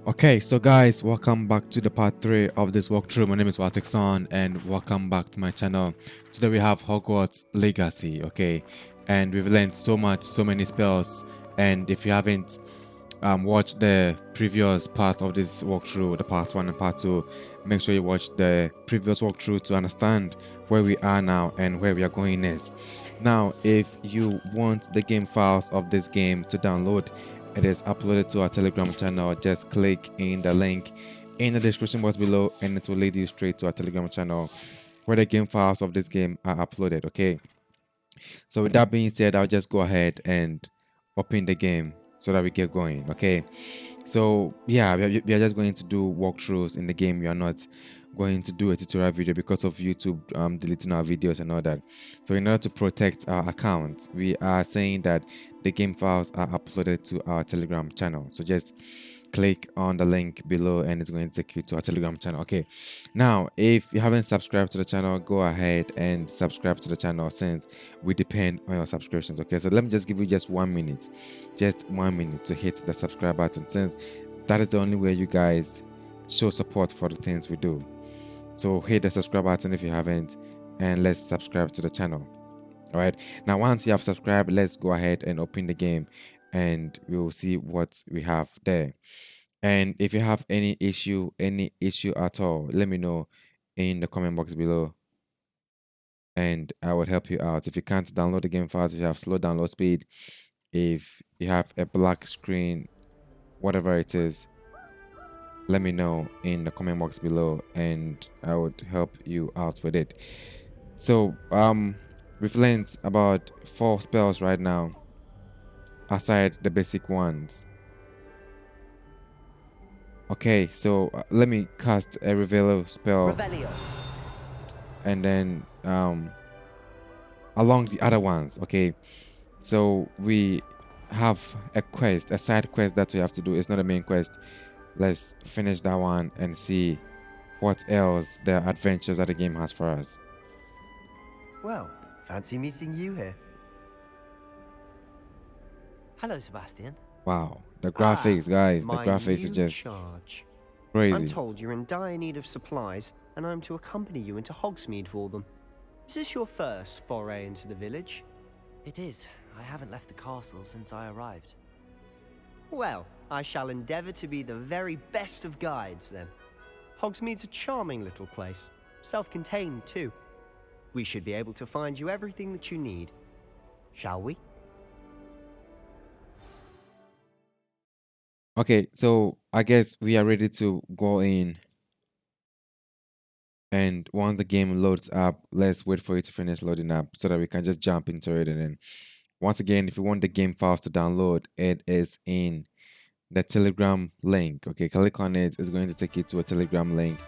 Okay, so guys, welcome back to the part 3 of this walkthrough. My name is Watixon and welcome back to my channel. Today we have Hogwarts Legacy, okay? And we've learned so much, so many spells. And if you haven't watched the previous parts of this walkthrough, the part 1 and part 2, make sure you watch the previous walkthrough to understand where we are now and where we are going next. Now, if you want the game files of this game to download, it is uploaded to our Telegram channel. Just click in the link in the description box below and it will lead you straight to our Telegram channel where the game files of this game are uploaded. Okay, so with that being said, I'll just go ahead and open the game so that we get going. Okay, so yeah, we are just going to do walkthroughs in the game. We are not going to do a tutorial video because of YouTube deleting our videos and all that. So in order to protect our account, we are saying that the game files are uploaded to our Telegram channel. So just click on the link below and it's going to take you to our Telegram channel. Okay, now if you haven't subscribed to the channel, go ahead and subscribe to the channel since we depend on your subscriptions. Okay, so let me just give you just 1 minute, just 1 minute to hit the subscribe button, since that is the only way you guys show support for the things we do. So hit the subscribe button if you haven't, and let's subscribe to the channel. All right, now once you have subscribed, let's go ahead and open the game and we'll see what we have there. And if you have any issue at all, let me know in the comment box below and I will help you out. If you can't download the game fast, if you have slow download speed, if you have a black screen, whatever it is, let me know in the comment box below and I would help you out with it. So we've learned about 4 spells right now aside the basic ones. Okay, so let me cast a Revelio spell Revelio. and then along the other ones. Okay, so we have a quest, a side quest that we have to do. It's not a main quest. Let's finish that one and see what else the adventures that the game has for us. Well, fancy meeting you here. Hello, Sebastian. Wow, the graphics, guys, the My graphics is new just charge. crazy. I'm told you're in dire need of supplies, and I'm to accompany you into Hogsmeade for them. Is this your first foray into the village? It is. I haven't left the castle since I arrived. Well, I shall endeavour to be the very best of guides, then. Hogsmeade's a charming little place, self-contained too. We should be able to find you everything that you need. Shall we? Okay, so I guess we are ready to go in. And once the game loads up, let's wait for it to finish loading up so that we can just jump into it. And then once again, if you want the game files to download, it is in the Telegram link. Okay, click on it. It's going to take you to a Telegram link,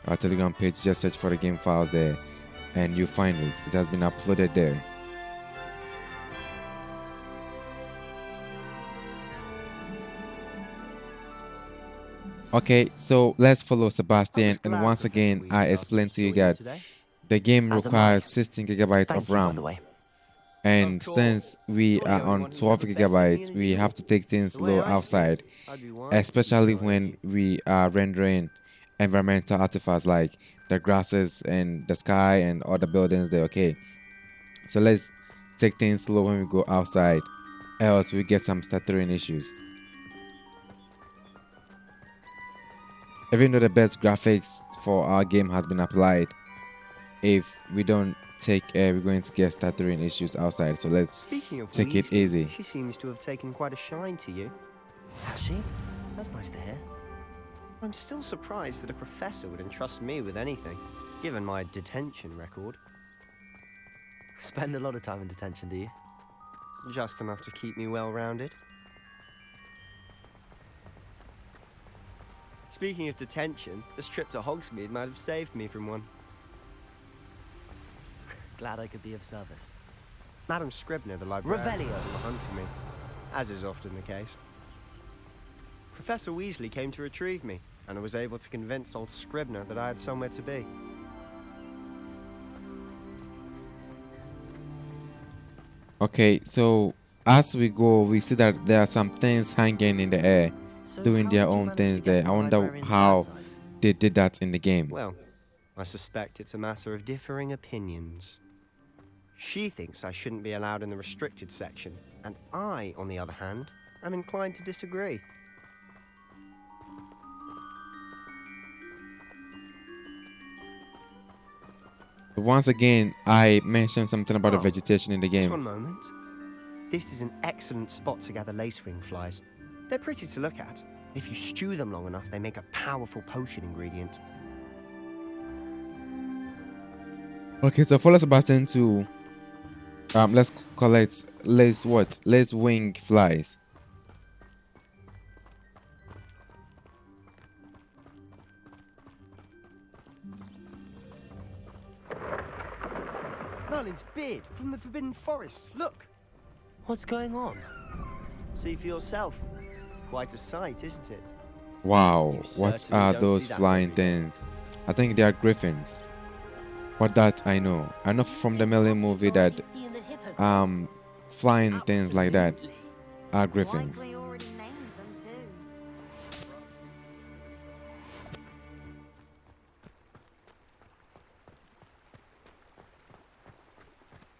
our Telegram page. Just search for the game files there and you find it. It has been uploaded there. Okay, so let's follow Sebastian, and once again I explain to you that the game As am requires I. 16 gigabytes Thank of you, by RAM, the way. and Of course. since we You're the are only on one who's 12 ever bested me gigabytes, in a we duel. have to take things The way slow I see it, outside, I'd be wise to especially keep an eye on when you. we are rendering environmental artifacts like the grasses and the sky and all the buildings there. Okay, so let's take things slow when we go outside, else we get some stuttering issues. Even though the best graphics for our game has been applied, if we don't take care, we're going to get stuttering issues outside. So let's Speaking of take it Weasley, easy. she seems to have taken quite a shine to you. Has she? That's nice to hear. I'm still surprised that a professor would entrust me with anything, given my detention record. Spend a lot of time in detention, do you? Just enough to keep me well-rounded. Speaking of detention, this trip to Hogsmeade might have saved me from one. Glad I could be of service. Madam Scribner, the librarian, Revelio. was on the hunt for me, as is often the case. Professor Weasley came to retrieve me, and I was able to convince old Scribner that I had somewhere to be. Okay, so as we go, we see that there are some things hanging in the air. So doing how their did you own manage things to get there. the I wonder librarian's how bedside? they did that in the game. Well, I suspect it's a matter of differing opinions. She thinks I shouldn't be allowed in the restricted section, and I, on the other hand, am inclined to disagree. Once again, I mentioned something about the Oh, vegetation in the Just game. one moment. This is an excellent spot to gather lacewing flies. They're pretty to look at. If you stew them long enough, they make a powerful potion ingredient. Okay, so follow Sebastian to let's collect lace wing flies. Merlin's beard from the Forbidden Forest. Look, What's going on? see for yourself. Quite a sight, isn't it? Wow, You what certainly are don't those see that flying every day. things? I think they are griffins. But that I know. I know from the Merlin movie that flying things like that are griffins. Likely already named them too.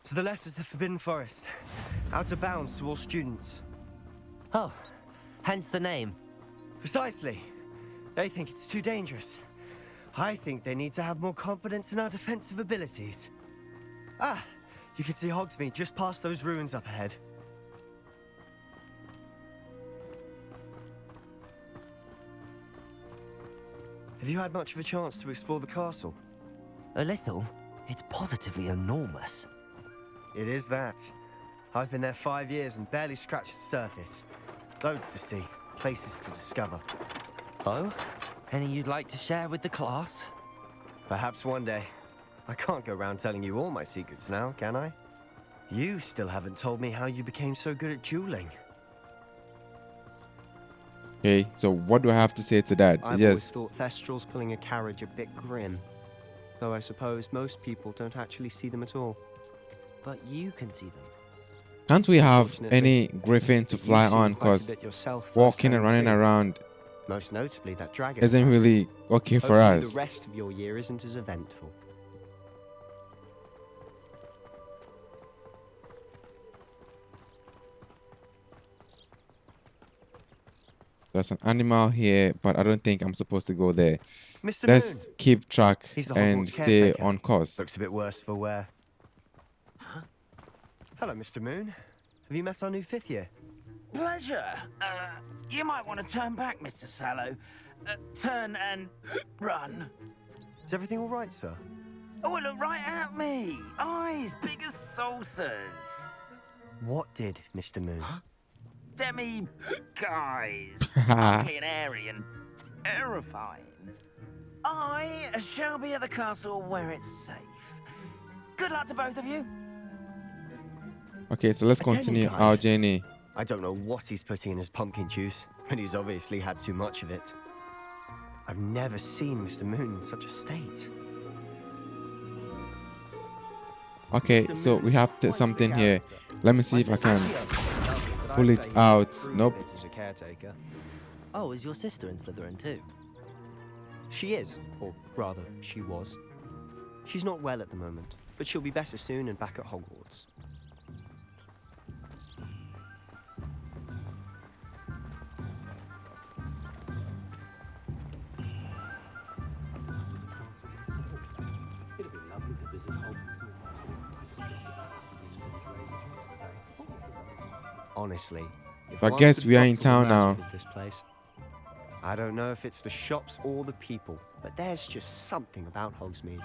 To the left is the Forbidden Forest. Out of bounds to all students. Oh, hence the name. Precisely. They think it's too dangerous. I think they need to have more confidence in our defensive abilities. Ah, you can see Hogsmeade just past those ruins up ahead. Have you had much of a chance to explore the castle? A little? It's positively enormous. It is that. I've been there 5 years and barely scratched the surface. Loads to see, places to discover. Oh? Any you'd like to share with the class? Perhaps one day. I can't go around telling you all my secrets now, can I? You still haven't told me how you became so good at dueling. Okay, so what do I have to say to that? I've Yes, always thought Thestrals pulling a carriage a bit grim. Though I suppose most people don't actually see them at all. But you can see them. can't we have Unfortunately, any griffin to You've fly seen on? quite a Because bit yourself walking and firsthand running too. around Most notably that dragon. isn't attack. really okay for Hopefully us. the rest of your year isn't as eventful. There's an animal here, but I don't think I'm supposed to go there. Mr. Let's Moon! keep track He's the and Hogwarts stay caretaker. on course. Looks a bit worse for wear. Hello, Mr. Moon. Have you met our new 5th year? Pleasure. You might want to turn back, Mr. Sallow. Turn and run. Is everything all right, sir? Oh, look right at me. Eyes big as saucers. What did, Mr. Moon? Demi guys. Ugly and airy and terrifying. I shall be at the castle where it's safe. Good luck to both of you. Okay, so let's Attend, continue guys. our journey. I don't know what he's putting in his pumpkin juice, but he's obviously had too much of it. I've never seen Mr. Moon in such a state. Okay, Mr. so Moon we is have quite the something here. character. Let me see if I can pull it out. Nope. As a caretaker. Oh, is your sister in Slytherin too? She is, or rather, she was. She's not well at the moment, but she'll be better soon and back at Hogwarts. Honestly, if I one guess could we are in bottle the town now. magic of This place. I don't know if it's the shops or the people, but there's just something about Hogsmeade.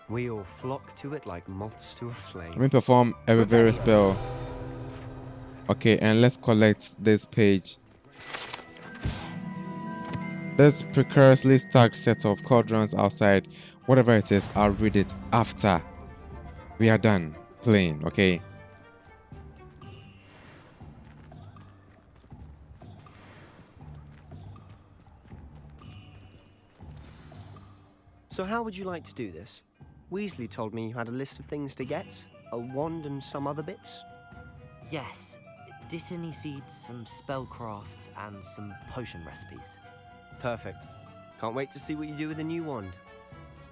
We all flock to it like moths to a flame. Let me perform a reverse spell. Okay, and let's collect this page. This precariously stacked set of cauldrons outside. Whatever it is, I'll read it after we are done playing, okay? So how would you like to do this? Weasley told me you had a list of things to get, a wand and some other bits. Yes. dittany seeds, some spellcrafts, and some potion recipes. Perfect. Can't wait to see what you do with the new wand.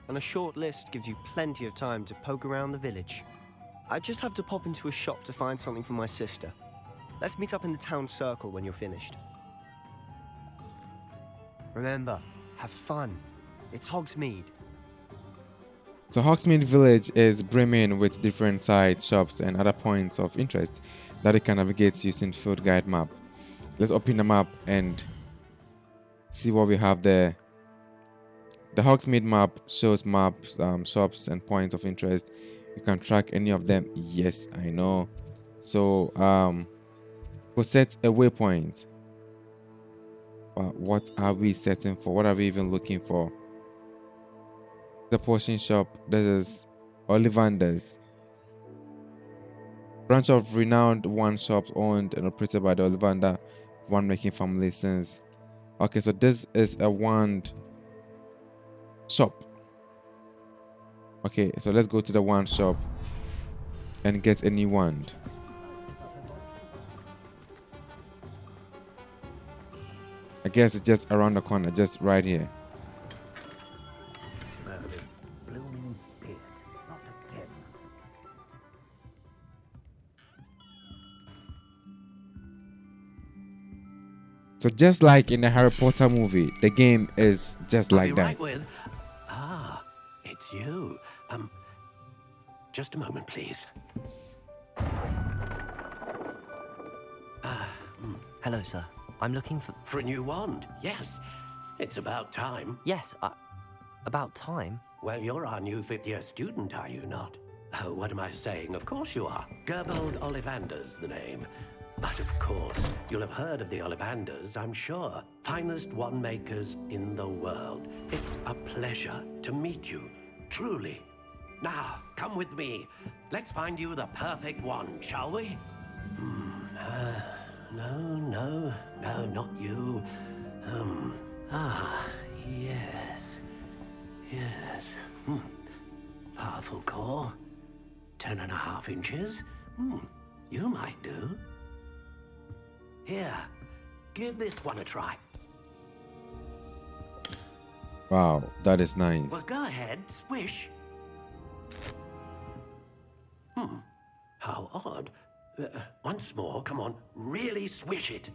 And a short list gives you plenty of time to poke around the village. I just have to pop into a shop to find something for my sister. Let's meet up in the town circle when you're finished. Remember, have fun. It's Hogsmeade. So Hogsmeade Village is brimming with different sites, shops, and other points of interest that you can navigate using field guide map. Let's open the map and see what we have there. The Hogsmeade map shows maps, shops, and points of interest. You can track any of them. Yes, I know. So we'll set a waypoint. But what are we setting for? What are we even looking for? The potion shop. This is Ollivander's. Branch of renowned wand shops owned and operated by the Ollivander wand making family since. Okay, so this is a wand shop. Okay, so let's go to the wand shop and get a new wand. I guess it's just around the corner, just right here. So just like in the Harry Potter movie, the game is just like that. Right with. Ah, it's you. Just a moment, please. Hello, sir. I'm looking for... For a new wand? Yes. It's about time. Yes, about time. Well, you're our new fifth-year student, are you not? Oh, what am I saying? Of course you are. Gerbold Ollivander's the name. But of course, you'll have heard of the Ollivanders, I'm sure. Finest wand makers in the world. It's a pleasure to meet you, truly. Now, come with me. Let's find you the perfect wand, shall we? No, not you. Yes. Powerful core. 10.5 inches. You might do. Here, give this one a try. Wow, that is nice. Well, go ahead, swish. How odd. Once more, come on, really swish it.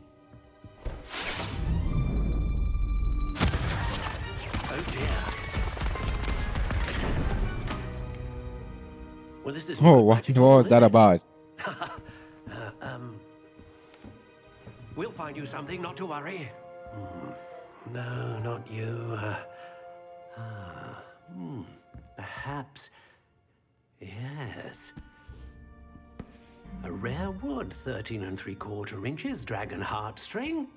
Oh dear. Well, this is Oh, what was that about? We'll find you something, not to worry. No, not you. Perhaps. Yes. A rare wood, 13 3/4 inches, dragon heartstring.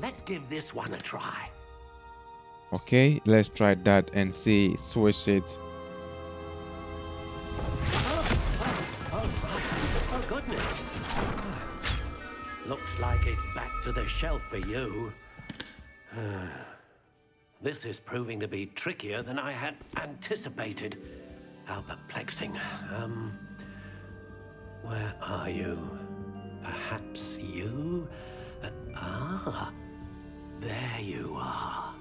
Let's give this one a try. Okay, let's try that and see. Switch it. Oh, goodness. Looks like it's back to the shelf for you. This is proving to be trickier than I had anticipated. How perplexing. Where are you? Perhaps you? There you are.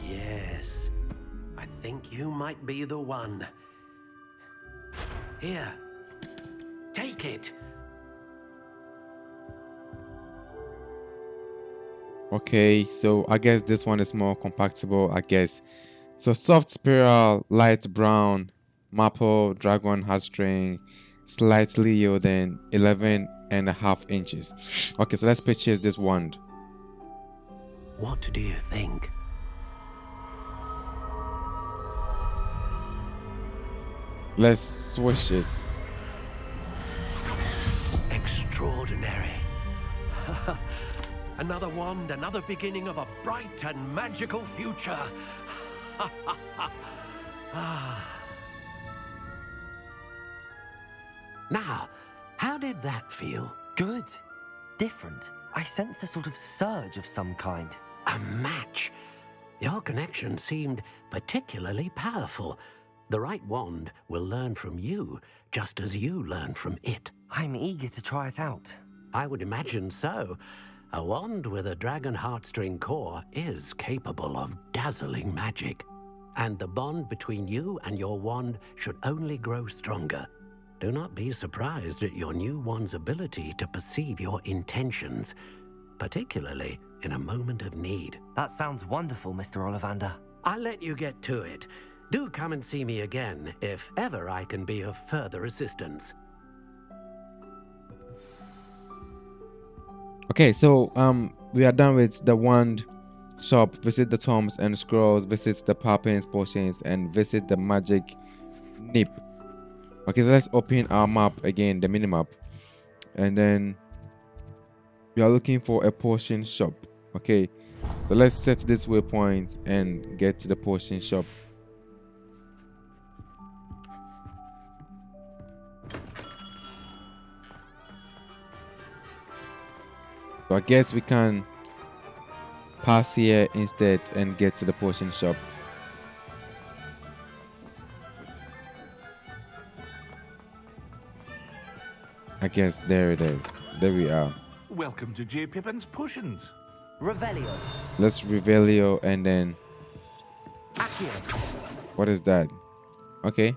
Yes, I think you might be the one. Here, take it. Okay, so I guess this one is more compactable, I guess. So soft spiral, light brown, maple, dragon heartstring, slightly yielding, 11.5 inches. Okay, so let's purchase this wand. What do you think? Let's switch it. Extraordinary. Another wand, another beginning of a bright and magical future. Now, how did that feel? Good. Different. I sensed a sort of surge of some kind. A match. Your connection seemed particularly powerful. The right wand will learn from you, just as you learn from it. I'm eager to try it out. I would imagine so. A wand with a dragon heartstring core is capable of dazzling magic. And the bond between you and your wand should only grow stronger. Do not be surprised at your new wand's ability to perceive your intentions, particularly in a moment of need. That sounds wonderful, Mr. Ollivander. I'll let you get to it. Do come and see me again if ever I can be of further assistance. Okay, so we are done with the wand shop. Visit the tomes and scrolls, visit the poppins potions, and visit the magic nip. Okay, so let's open our map again, the minimap, and then we are looking for a potion shop. Okay, so let's set this waypoint and get to the potion shop. So I guess we can pass here instead and get to the potion shop. I guess there it is. There we are. Welcome to J. Pippin's Potions. Revelio. Let's Revelio and then Accio. what is that? Okay.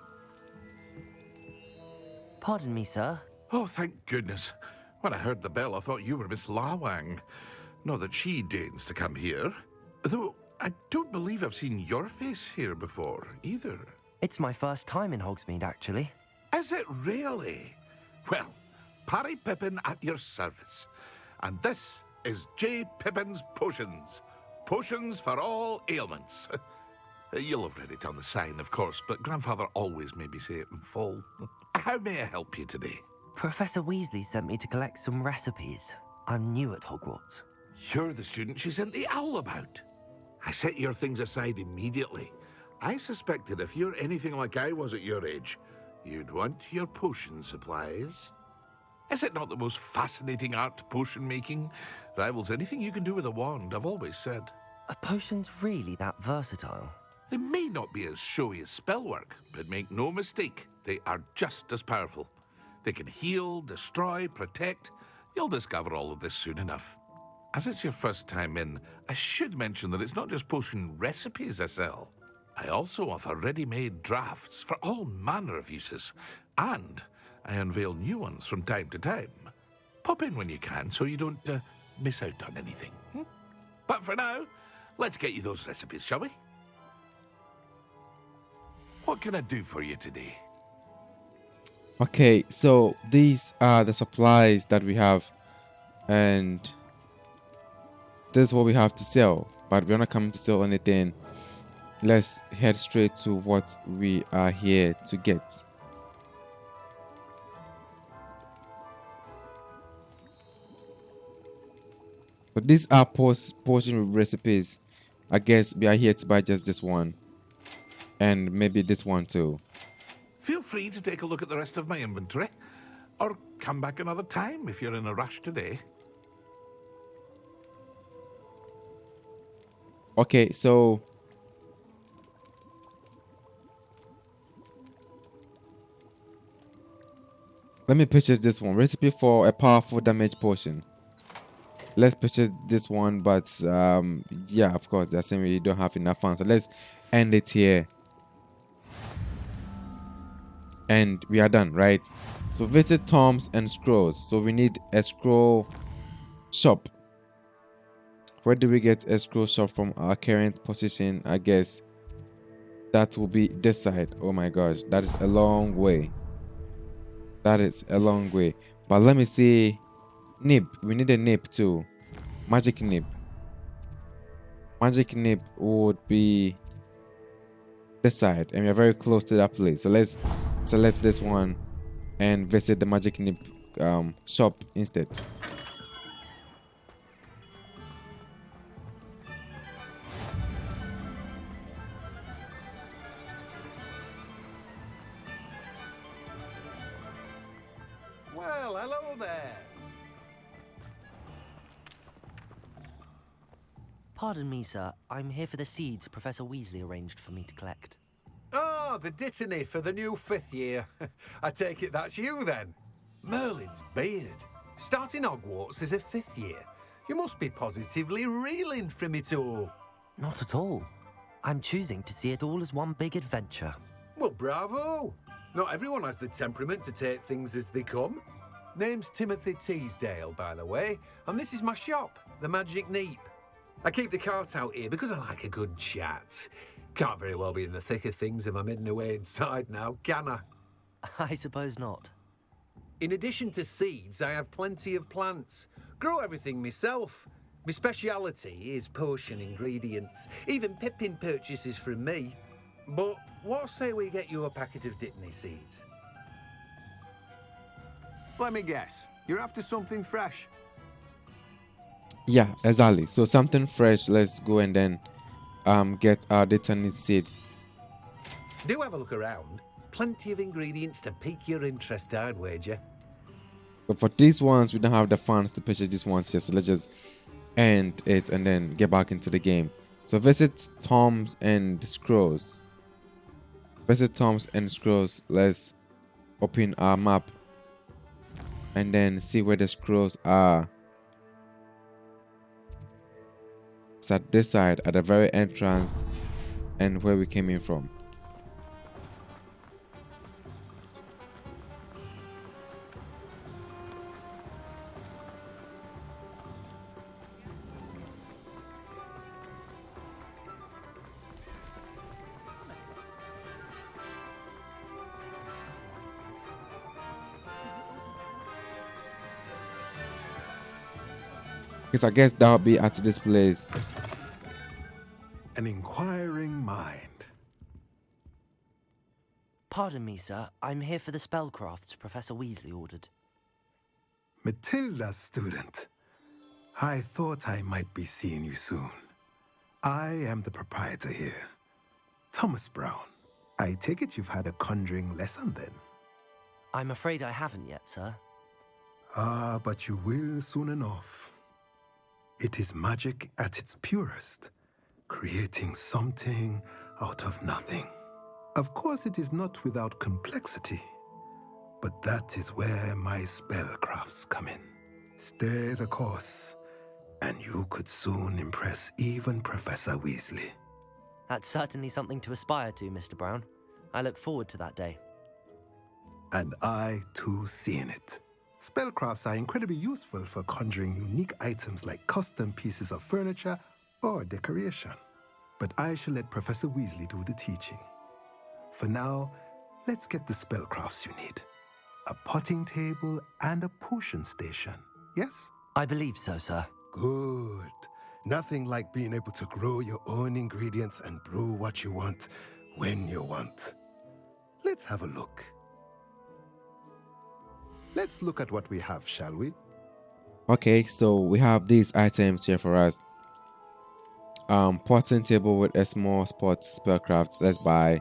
Pardon me, sir. Oh, thank goodness. When I heard the bell, I thought you were Miss Lawang. Not that she deigns to come here. Though I don't believe I've seen your face here before, either. It's my first time in Hogsmeade, actually. Is it really? Well, Parry Pippin at your service. And this is J. Pippin's Potions. Potions for all ailments. You'll have read it on the sign, of course, but Grandfather always made me say it in full. How may I help you today? Professor Weasley sent me to collect some recipes. I'm new at Hogwarts. You're the student she sent the owl about. I set your things aside immediately. I suspected if you're anything like I was at your age, you'd want your potion supplies. Is it not the most fascinating art, potion making? Rivals anything you can do with a wand, I've always said. Are potions really that versatile? They may not be as showy as spellwork, but make no mistake, they are just as powerful. They can heal, destroy, protect. You'll discover all of this soon enough. As it's your first time in, I should mention that it's not just potion recipes I sell. I also offer ready-made drafts for all manner of uses, and I unveil new ones from time to time. Pop in when you can so you don't miss out on anything. But for now, let's get you those recipes, shall we? What can I do for you today? Okay, so these are the supplies that we have, and this is what we have to sell, but we're not coming to sell anything. Let's head straight to what we are here to get. But these are potion recipes. I guess we are here to buy just this one, and maybe this one too. Feel free to take a look at the rest of my inventory, or come back another time if you're in a rush today. Okay, so let me purchase this one. Recipe for a powerful damage potion. Let's purchase this one, but yeah, of course, that's saying we don't have enough funds. So let's end it here. And we are done, right? So visit tomes and scrolls. So we need a scroll shop. Where do we get a scroll shop from our current position? I guess that will be this side. Oh my gosh, that is a long way. That is a long way. But let me see. Nib. We need a nib too. Magic nib. Magic nib would be this side, and we are very close to that place. So let's select this one and visit the magic nib shop instead. Well, hello there. Pardon me, sir. I'm here for the seeds Professor Weasley arranged for me to collect. Ah, Ah, the dittany for the new 5th year. I take it that's you then. Merlin's beard. Starting Hogwarts as a 5th year. You must be positively reeling from it all. Not at all. I'm choosing to see it all as one big adventure. Well, bravo. Not everyone has the temperament to take things as they come. Name's Timothy Teasdale, by the way, and this is my shop, the Magic Neep. I keep the cart out here because I like a good chat. Can't very well be in the thick of things if I'm hidden away inside now, can I? I suppose not. In addition to seeds, I have plenty of plants. Grow everything myself. My speciality is potion ingredients. Even Pippin purchases from me. But what say we get you a packet of Dittany seeds? Let me guess. You're after something fresh. Yeah, exactly. So something fresh. Let's go and then get our Dittany seeds. Do have a look around. Plenty of ingredients to pique your interest, I'd wager. But for these ones, we don't have the funds to purchase these ones here. So let's just end it and then get back into the game. So visit Tomes and Scrolls. Visit Tomes and Scrolls. Let's open our map and then see where the scrolls are. It's at this side, at the very entrance and where we came in from. Because I guess that'll be at this place. An inquiring mind. Pardon me, sir. I'm here for the spellcrafts Professor Weasley ordered. Matilda's student. I thought I might be seeing you soon. I am the proprietor here, Thomas Brown. I take it you've had a conjuring lesson then? I'm afraid I haven't yet, sir. Ah, but you will soon enough. It is magic at its purest, creating something out of nothing. Of course, it is not without complexity, but that is where my spellcrafts come in. Stay the course, and you could soon impress even Professor Weasley. That's certainly something to aspire to, Mr. Brown. I look forward to that day. And I, too, see in it. Spellcrafts are incredibly useful for conjuring unique items like custom pieces of furniture or decoration. But I shall let Professor Weasley do the teaching. For now, let's get the spellcrafts you need. A potting table and a potion station, yes? I believe so, sir. Good. Nothing like being able to grow your own ingredients and brew what you want when you want. Let's have a look. Let's look at what we have, shall we? Okay, so we have these items here for us. Potting table with a small spot spellcraft. Let's buy.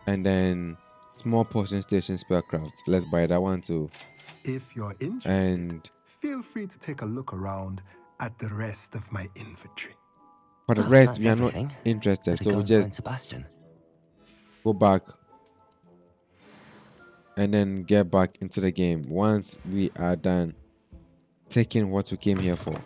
And then small potion station spellcraft. Let's buy that one too. If you're interested, And feel free to take a look around at the rest of my inventory. for the Well, rest, that's we are not everything. interested. Better So go we and find just Sebastian. go back and then get back into the game once we are done taking what we came here for.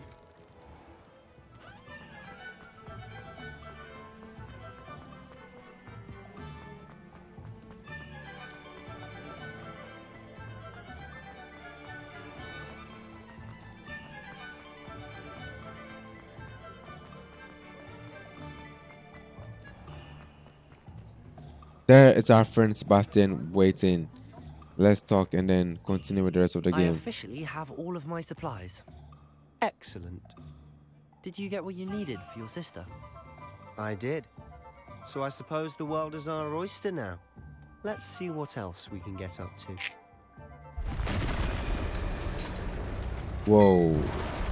There is our friend Sebastian waiting. Let's talk and then continue with the rest of the I game. officially have all of my supplies. Excellent. Did you get what you needed for your sister? I did. So I suppose the world is our oyster now. Let's see what else we can get up to. Whoa,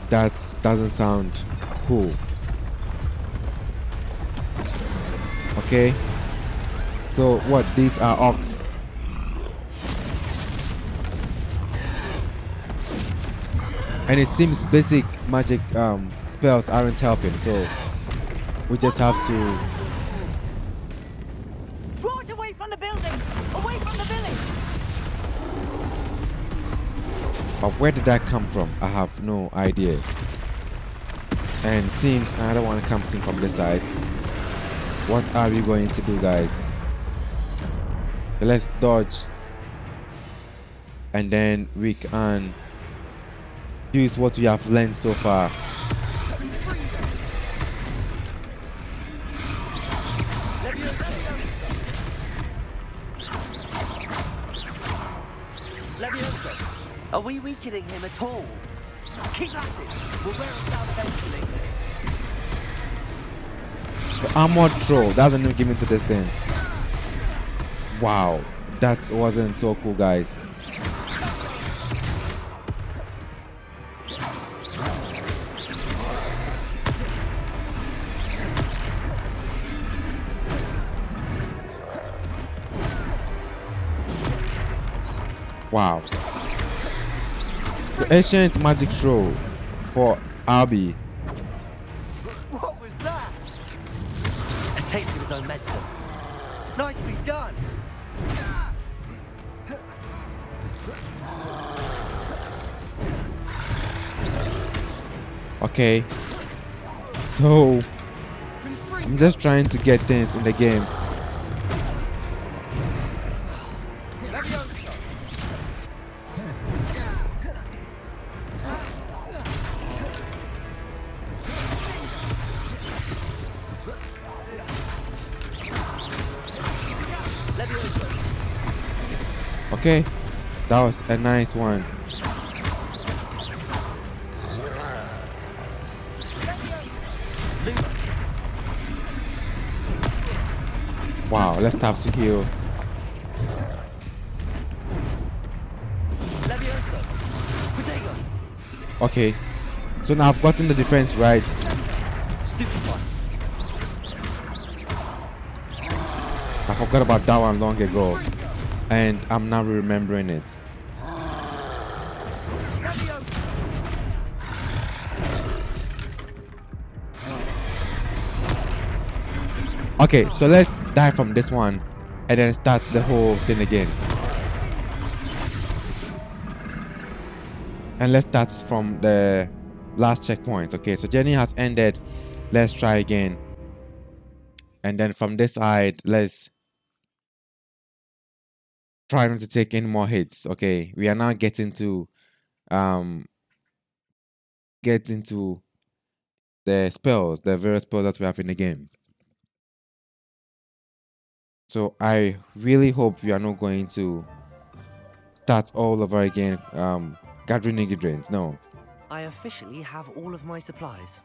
that doesn't sound cool. Okay, so what? These are orcs. And it seems basic magic spells aren't helping, so we just have to. Try to But where did that come from? I have no idea. And seems another one comes in from this side. What are we going to do, guys? So let's dodge. And then we can use what we have learned so far. Are we weakening him at all? Keep at it. We'll wear him down eventually. The armored throw doesn't even give me to this thing. Wow, that wasn't so cool, guys. Wow. The ancient magic throw for Albie. What was that? A taste of his own medicine. Nicely done. Okay. So I'm just trying to get things in the game. Okay, that was a nice one. Wow, let's tap to heal. Okay, so now I've gotten the defense right. I forgot about that one long ago, and I'm now remembering it. Okay, so let's die from this one and then start the whole thing again. And let's start from the last checkpoint. Okay, so journey has ended. Let's try again. And then from this side, let's try not to take any more hits. Okay, we are now getting to the spells, the various spells that we have in the game. So I really hope we are not going to start all over again, gathering ingredients. No. I officially have all of my supplies.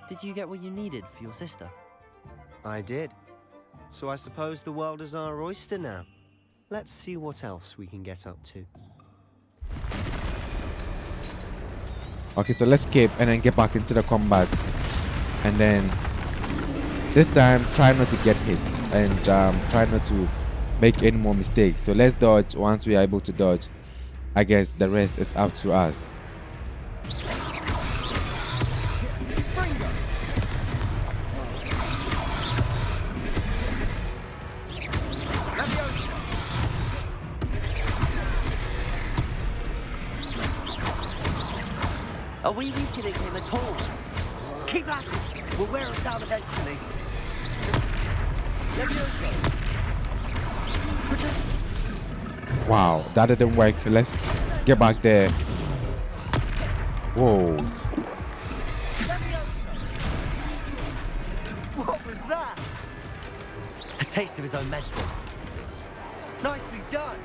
Did you get what you needed for your sister? I did. So I suppose the world is our oyster now. Let's see what else we can get up to. Okay, so let's escape and then get back into the combat. And then this time, try not to get hit and try not to make any more mistakes. So let's dodge. Once we are able to dodge, I guess the rest is up to us. Are we weakening him at all? Keep at it. We'll wear him down eventually. Wow, that didn't work. Let's get back there. Whoa. What was that? A taste of his own medicine. Nicely done.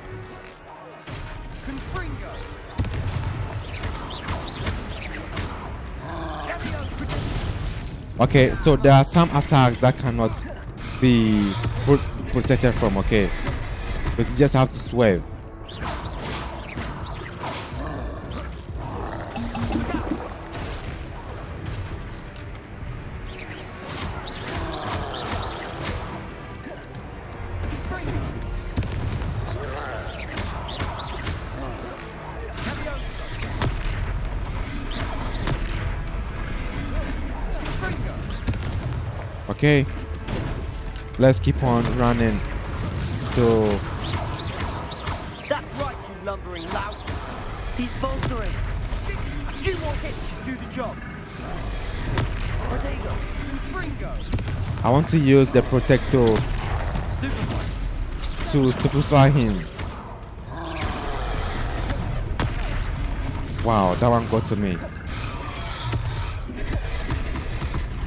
Confringo. Okay, so there are some attacks that cannot be protected from. Okay, we just have to swerve. Okay, let's keep on running. So That's right, you lumbering lout. He's faltering. A few more hits should do the job. Protego. Springo. I want to use the protector to stupefy him. Wow, that one got to me.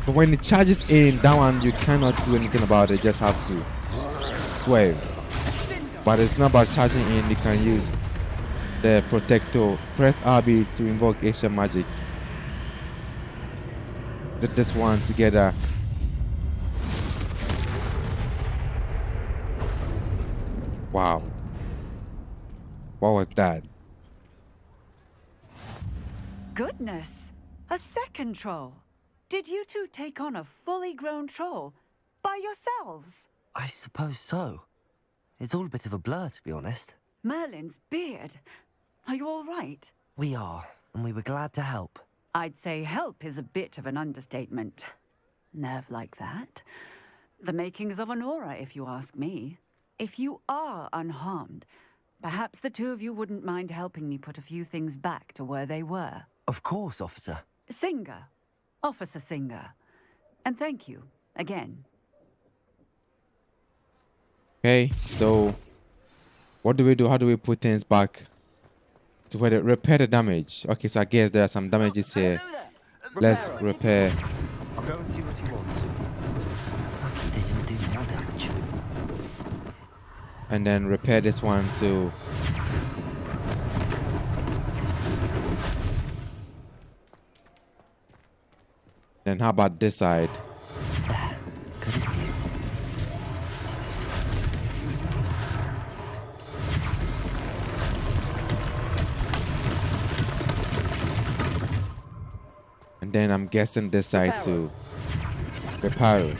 But when it charges in, that one you cannot do anything about it, just have to swerve. But it's not about charging in, you can use the protector. Press RB to invoke Asian magic. Did this one together. Wow. What was that? Goodness! A second troll. Did you two take on a fully grown troll by yourselves? I suppose so. It's all a bit of a blur, to be honest. Merlin's beard. Are you all right? We are, and we were glad to help. I'd say help is a bit of an understatement. Nerve like that. The makings of an aura, if you ask me. If you are unharmed, perhaps the two of you wouldn't mind helping me put a few things back to where they were. Of course, officer. Singer. Officer Singer. And thank you, again. Okay, so what do we do? How do we put things back to where they repair the damage? Okay, so I guess there are some damages here. Let's repair. I'll go and see what he wants. Lucky they didn't do more damage. And then repair this one too. Then how about this side? Good as new. And then I'm guessing this side too. Repair.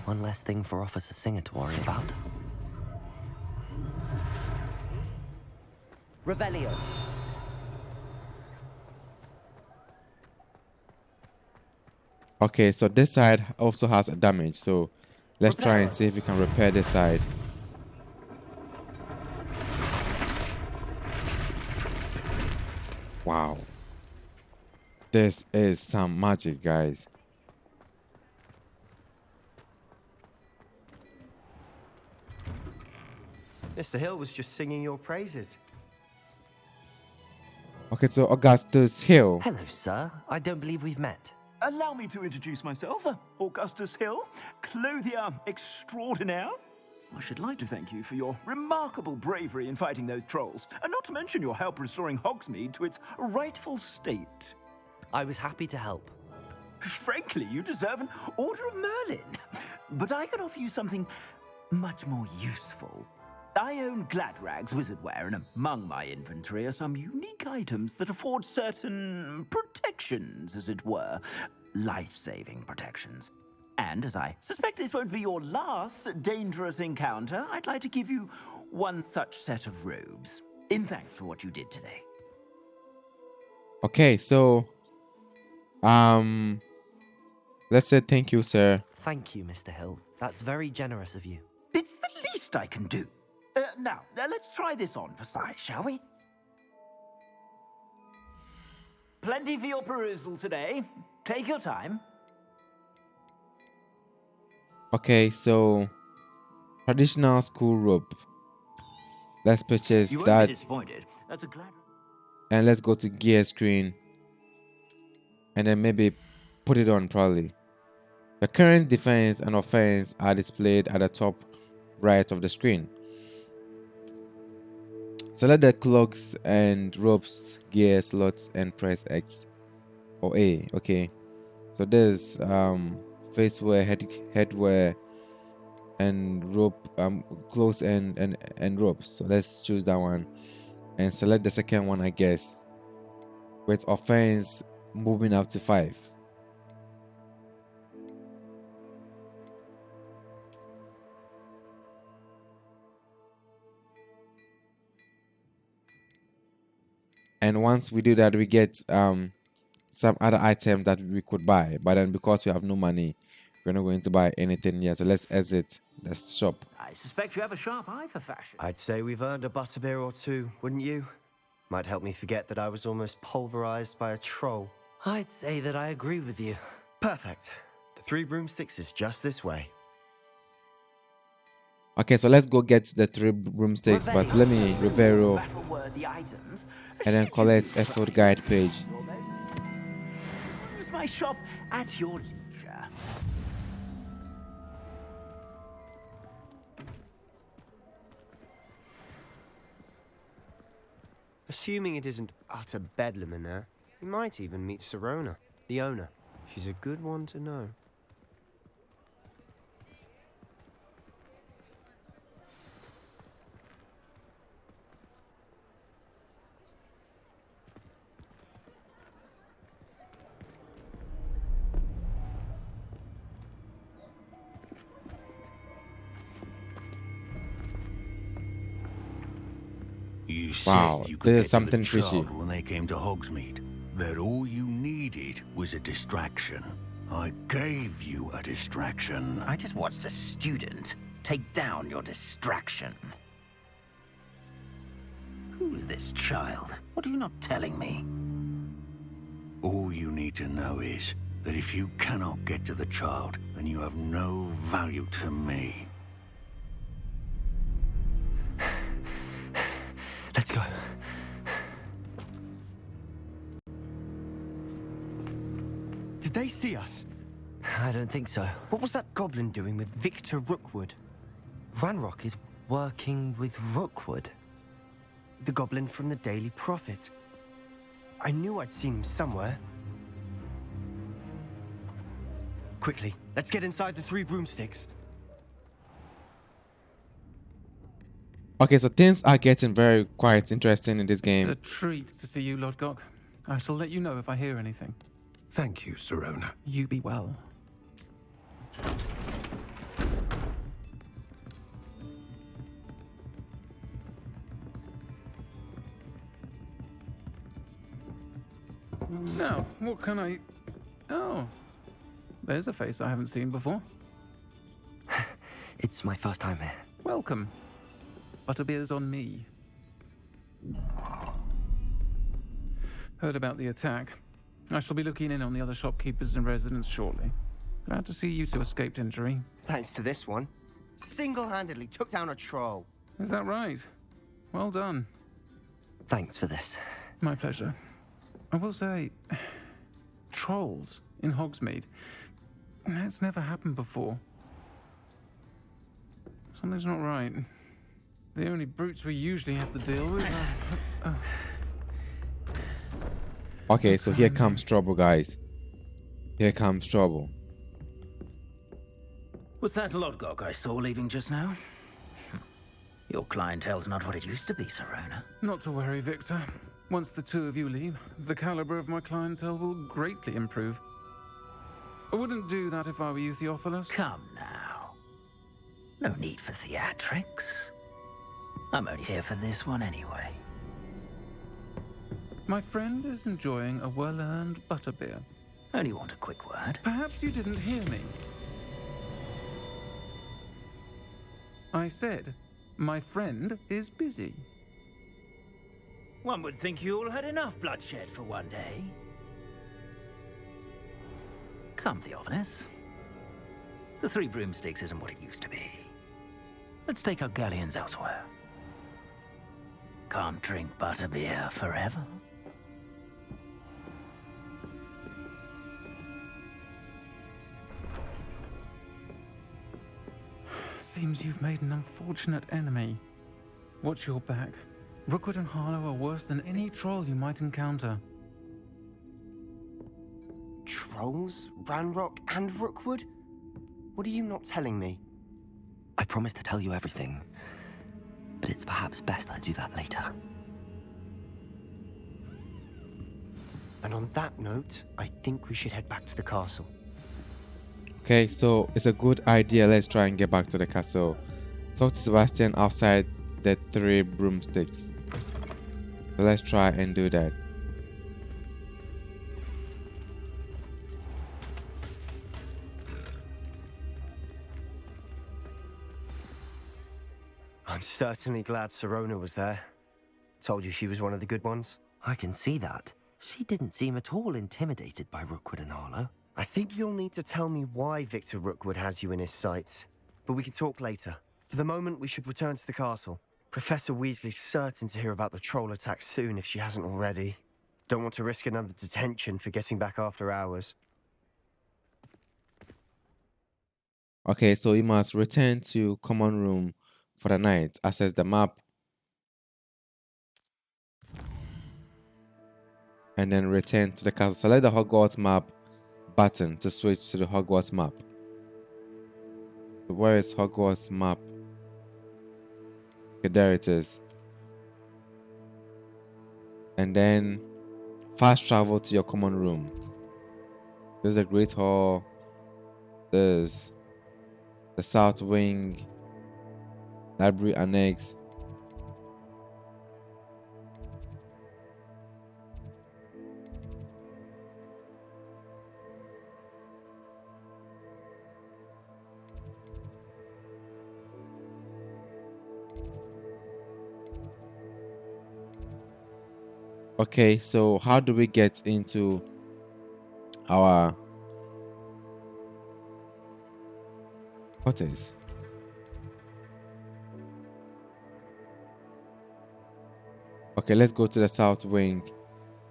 One less thing for Officer Singer to worry about. Revelio. Okay, so this side also has a damage, so let's try and see if we can repair this side. Wow. This is some magic, guys. Mr. Hill was just singing your praises. Okay, so Augustus Hill. Hello, sir. I don't believe we've met. Allow me to introduce myself, Augustus Hill, clothier extraordinaire. I should like to thank you for your remarkable bravery in fighting those trolls, and not to mention your help restoring Hogsmeade to its rightful state. I was happy to help. Frankly, you deserve an Order of Merlin. But I can offer you something much more useful. I own Gladrag's wizardware, and among my inventory are some unique items that afford certain protections, as it were. Life-saving protections. And as I suspect this won't be your last dangerous encounter, I'd like to give you one such set of robes, in thanks for what you did today. Okay, so let's say thank you, sir. Thank you, Mr. Hill. That's very generous of you. It's the least I can do. Now, let's try this on for size, shall we? Plenty for your perusal today. Take your time. Okay, so traditional school robe. Let's purchase You won't that be disappointed. That's a glad. and let's go to gear screen and then maybe put it on probably. The current defense and offense are displayed at the top right of the screen. Select the cloaks and ropes gear slots and press X or A. Okay, so there's face wear, headwear, and rope, clothes and ropes. So let's choose that one and select the second one, I guess, with offense moving up to 5. And once we do that, we get some other items that we could buy, but then because we have no money, We're not going to buy anything yet, so let's exit the shop. I suspect you have a sharp eye for fashion. I'd say we've earned a butterbeer or two, wouldn't you? Might help me forget that I was almost pulverized by a troll. I'd say that I agree with you. Perfect. The Three Broomsticks is just this way. Okay, so let's go get the 3 broomsticks, but let me Rivero Battle-worthy items. and then collect a food guide page. Use my shop at your leisure. Assuming it isn't utter bedlam in there, we might even meet Sirona, the owner. She's a good one to know. You Wow, said you could there's get to something the fishy. child when they came to Hogsmeade. That all you needed was a distraction. I gave you a distraction. I just watched a student take down your distraction. Who's this child? What are you not telling me? All you need to know is that if you cannot get to the child, then you have no value to me. Let's go. Did they see us? I don't think so. What was that goblin doing with Victor Rookwood? Ranrock is working with Rookwood. The goblin from the Daily Prophet. I knew I'd seen him somewhere. Quickly, let's get inside the Three Broomsticks. Okay, so things are getting very quite interesting in this game. It's a treat to see you, Lodgok. I shall let you know if I hear anything. Thank you, Sirona. You be well. Now, what can I... Oh, there's a face I haven't seen before. It's my first time here. Welcome. Butterbeer's on me. Heard about the attack. I shall be looking in on the other shopkeepers and residents shortly. Glad to see you two escaped injury. Thanks to this one. Single-handedly took down a troll. Is that right? Well done. Thanks for this. My pleasure. I will say, trolls in Hogsmeade. That's never happened before. Something's not right. The only brutes we usually have to deal with are... Okay, so here comes trouble, guys. Here comes trouble. Was that Lodgok I saw leaving just now? Your clientele's not what it used to be, Sirona. Not to worry, Victor. Once the two of you leave, the caliber of my clientele will greatly improve. I wouldn't do that if I were you, Theophilus. Come now. No need for theatrics. I'm only here for this one anyway. My friend is enjoying a well-earned butterbeer. Only want a quick word. Perhaps you didn't hear me. I said, my friend is busy. One would think you all had enough bloodshed for one day. Come, Theophilus. The Three Broomsticks isn't what it used to be. Let's take our galleons elsewhere. Can't drink butterbeer forever. Seems you've made an unfortunate enemy. Watch your back. Rookwood and Harlow are worse than any troll you might encounter. Trolls, Ranrock, and Rookwood? What are you not telling me? I promise to tell you everything, but it's perhaps best I do that later. And on that note, I think we should head back to the castle. Okay, so it's a good idea. Let's try and get back to the castle. Talk to Sebastian outside the Three Broomsticks. So let's try and do that. I'm certainly glad Sirona was there. Told you she was one of the good ones. I can see that. She didn't seem at all intimidated by Rookwood and Harlow. I think you'll need to tell me why Victor Rookwood has you in his sights. But we can talk later. For the moment, we should return to the castle. Professor Weasley's certain to hear about the troll attack soon if she hasn't already. Don't want to risk another detention for getting back after hours. Okay, so you must return to common room for the night. Access the map. And then return to the castle. Select the Hogwarts map button to switch to the Hogwarts map. So where is Hogwarts map? Okay, there it is. And then fast travel to your common room. There's a great hall. There's the south wing, library annex. Okay, so how do we get into our quarters? Okay, let's go to the south wing,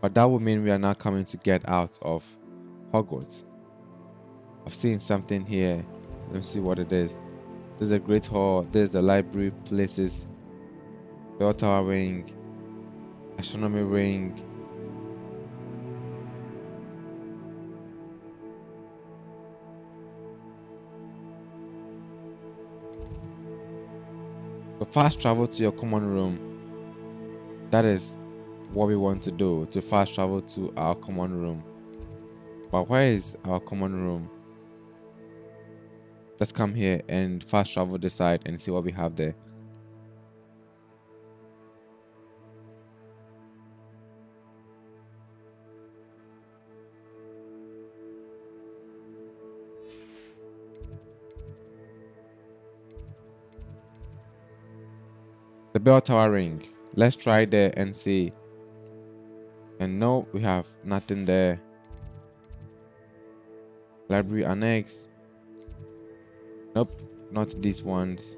but that would mean we are now coming to get out of Hogwarts. I've seen something here. Let me see what it is. There's a great hall. There's the library places, bell tower ring, astronomy ring. So fast travel to your common room. That is what we want to do, to fast travel to our common room. But where is our common room? Let's come here and fast travel this side and see what we have there. The bell tower ring. Let's try there and see. And no, we have nothing there. Library annex. Nope, not these ones.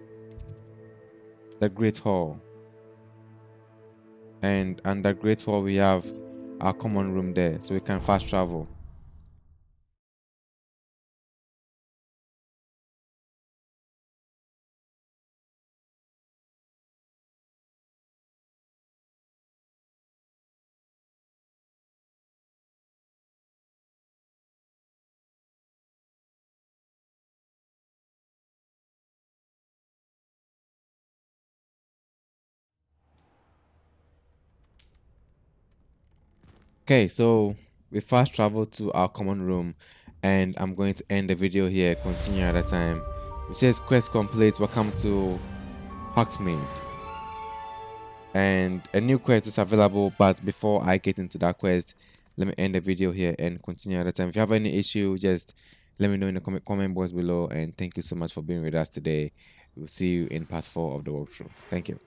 The great hall. And under great hall we have our common room there, so we can fast travel. Okay, so we fast travel to our common room, and I'm going to end the video here. Continue at a time. It says quest complete. Welcome to Hogsmeade, and a new quest is available. But before I get into that quest, let me end the video here and continue at a time. If you have any issue, just let me know in the comment box below. And thank you so much for being with us today. We'll see you in part 4 of the walkthrough. Thank you.